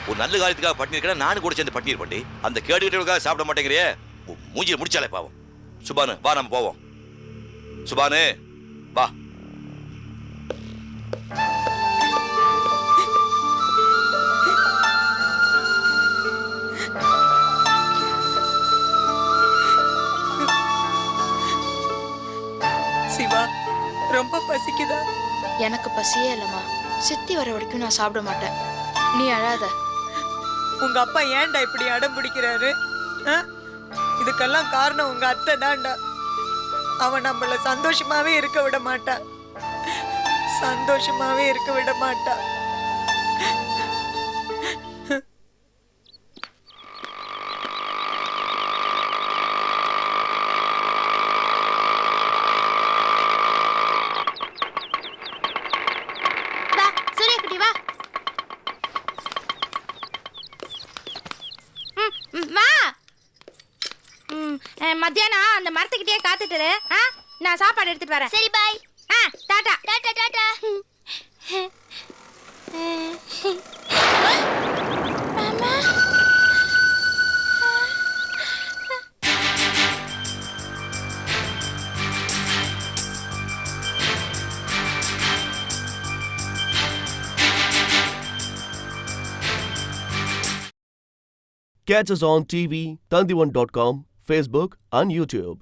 ஒரு நல்ல காரியத்துக்காக பட்டினி இருக்கா, நானும் கூட சேர்ந்து பட்டினி இருப்பேன்டி. அந்த கேடு கெட்டவளுக்காக சாப்பிட மாட்டேங்கிறியே, மூஞ்சில முடிச்சாலே பாவம். சுபானு வா, நம்ம போவோம். சுபானு வா. சிவா, ரொம்ப பசிக்குதா? எனக்கு பசியே இல்லம்மா. சித்தி வர வரைக்கும் நான் சாப்பிட மாட்டேன். நீ அழாத. உங்க அப்பா ஏன்டா இப்படி அடம் பிடிக்கிறாரு? இதுக்கெல்லாம் காரணம் உங்க அத்தை தான்டா. அவன் நம்மள சந்தோஷமாவே இருக்க விட மாட்டா. சந்தோஷமாவே இருக்க விட மாட்டா. மத்தியானம் அந்த மரத்துக்கிட்டே காத்துட்டு நான் சாப்பாடு எடுத்துட்டு வரேன். சரி பாய். டாடா டாடா டாடா. மாமா Catch us on TV, Tandivan.com, Facebook and YouTube.